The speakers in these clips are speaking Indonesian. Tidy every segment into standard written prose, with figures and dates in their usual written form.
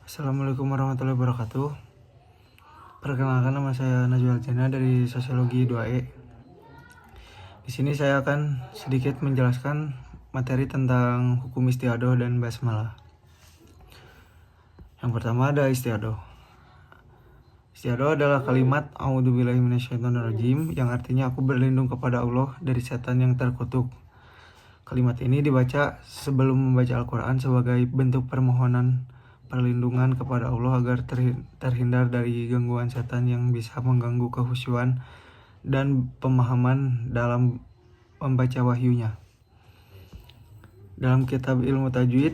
Assalamualaikum warahmatullahi wabarakatuh. Perkenalkan, nama saya Najwa Aljana dari Sosiologi 2E. Di sini saya akan sedikit menjelaskan materi tentang hukum istiadoh dan basmalah. Yang pertama ada istiadoh. Istiadoh adalah kalimat A'udzubillahi minasyaitonirrajim yang artinya aku berlindung kepada Allah dari setan yang terkutuk. Kalimat ini dibaca sebelum membaca Al-Quran sebagai bentuk permohonan perlindungan kepada Allah agar terhindar dari gangguan setan yang bisa mengganggu kehusyuan dan pemahaman dalam membaca wahyunya. Dalam kitab ilmu tajwid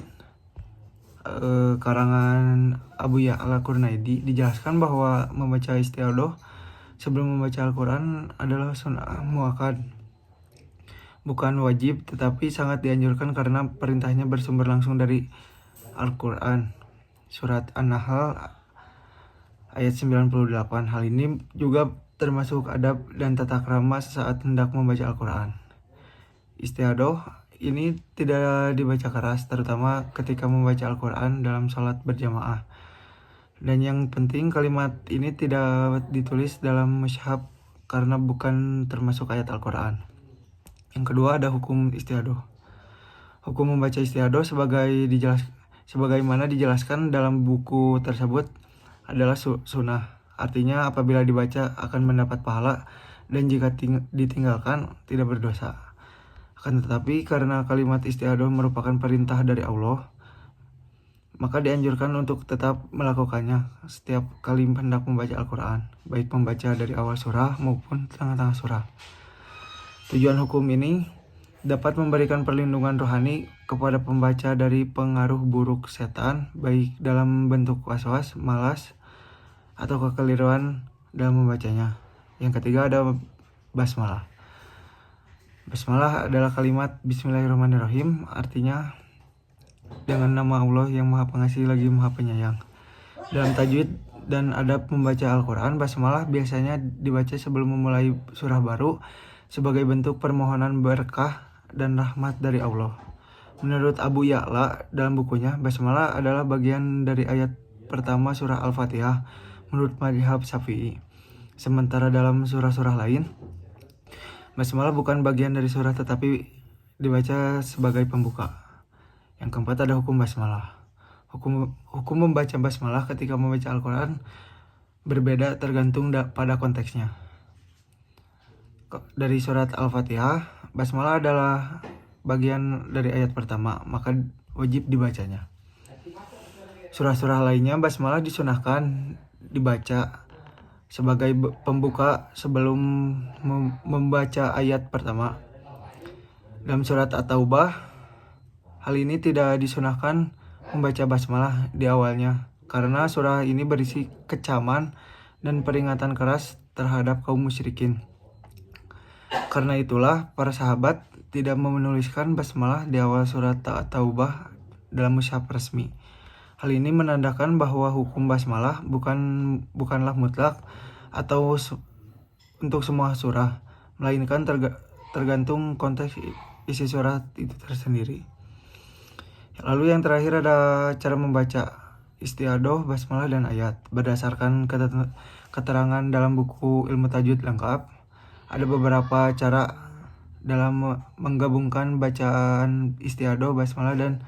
karangan Abu Ya'la Qurnaidi dijelaskan bahwa membaca istiadoh sebelum membaca Al-Quran adalah sunnah muakkad, bukan wajib, tetapi sangat dianjurkan karena perintahnya bersumber langsung dari Al-Quran. Surat An-Nahl ayat 98. Hal ini juga termasuk adab dan tata krama saat hendak membaca Al-Quran. Istiadoh ini tidak dibaca keras, terutama ketika membaca Al-Quran dalam salat berjamaah. Dan yang penting, kalimat ini tidak ditulis dalam mushaf karena bukan termasuk ayat Al-Quran. Yang kedua ada hukum istiadoh. Hukum membaca istiadoh sebagaimana dijelaskan dalam buku tersebut adalah sunnah. Artinya apabila dibaca akan mendapat pahala dan jika ditinggalkan tidak berdosa. Akan tetapi karena kalimat istiadoh merupakan perintah dari Allah, maka dianjurkan untuk tetap melakukannya setiap kali hendak membaca Al-Quran, baik membaca dari awal surah maupun tengah-tengah surah. Tujuan hukum ini dapat memberikan perlindungan rohani kepada pembaca dari pengaruh buruk setan, baik dalam bentuk was-was, malas, atau kekeliruan dalam membacanya. Yang ketiga ada basmalah. Basmalah adalah kalimat Bismillahirrahmanirrahim, artinya dengan nama Allah yang Maha Pengasih lagi Maha Penyayang. Dalam tajwid dan adab membaca Al-Quran, basmalah biasanya dibaca sebelum memulai surah baru sebagai bentuk permohonan berkah dan rahmat dari Allah. Menurut Abu Ya'la dalam bukunya, basmalah adalah bagian dari ayat pertama surah Al-Fatihah menurut mazhab Syafi'i. Sementara dalam surah-surah lain, basmalah bukan bagian dari surah tetapi dibaca sebagai pembuka. Yang keempat ada hukum basmalah. Hukum membaca basmalah ketika membaca Al-Quran berbeda tergantung pada konteksnya. Dari surat Al-Fatihah, basmalah adalah bagian dari ayat pertama, maka wajib dibacanya. Surah-surah lainnya basmalah disunahkan dibaca sebagai pembuka sebelum membaca ayat pertama. Dalam surat At-Taubah, hal ini tidak disunahkan membaca basmalah di awalnya karena surah ini berisi kecaman dan peringatan keras terhadap kaum musyrikin. Karena itulah para sahabat tidak menuliskan basmalah di awal surat At-Taubah dalam mushaf resmi. Hal ini menandakan bahwa hukum basmalah bukanlah mutlak atau untuk semua surah, melainkan tergantung konteks isi surat itu tersendiri. Lalu yang terakhir ada cara membaca istiadoh, basmalah, dan ayat. Berdasarkan keterangan dalam buku ilmu tajwid lengkap, ada beberapa cara dalam menggabungkan bacaan istiadoh, basmalah, dan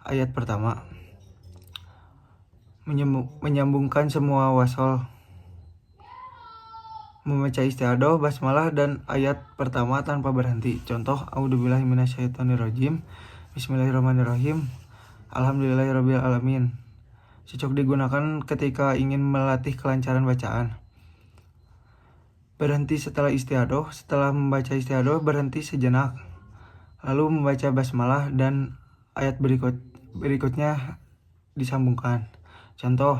ayat pertama. Menyambungkan semua wasol. Membaca istiadoh, basmalah, dan ayat pertama tanpa berhenti. Contoh, A'udzubillahi minasyaitonirrajim, Bismillahirrahmanirrahim, Alhamdulillahirabbil alamin. Cocok digunakan ketika ingin melatih kelancaran bacaan. Berhenti setelah istiadoh. Setelah membaca istiadoh, berhenti sejenak, lalu membaca basmalah dan ayat berikutnya disambungkan. Contoh,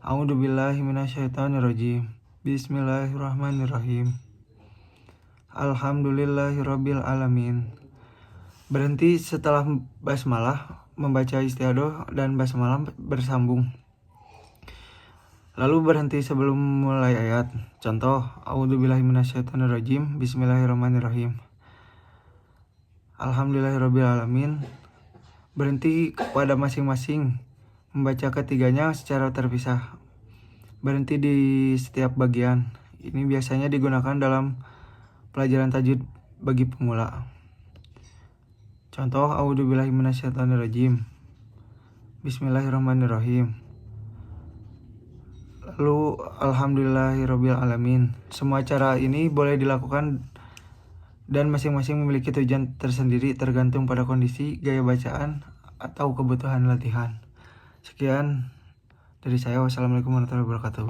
A'udzubillahi minasyaitonirrajim, Bismillahirrahmanirrahim, Alhamdulillahirabbil alamin. Berhenti setelah basmalah, membaca istiadoh dan basmalah bersambung. Lalu berhenti sebelum mulai ayat. Contoh, A'udzubillahi minasyaitonirrajim, Bismillahirrahmanirrahim, Alhamdulillahirabbil alamin. Berhenti pada masing-masing Membaca ketiganya secara terpisah. Berhenti di setiap bagian. Ini biasanya digunakan dalam pelajaran tajwid bagi pemula. Contoh, A'udzubillahi minasyaitonirrajim. Bismillahirrahmanirrahim. Lalu alhamdulillahirabbil alamin. Semua cara ini boleh dilakukan dan masing-masing memiliki tujuan tersendiri tergantung pada kondisi, gaya bacaan, atau kebutuhan latihan. Sekian dari saya. Wassalamualaikum warahmatullahi wabarakatuh.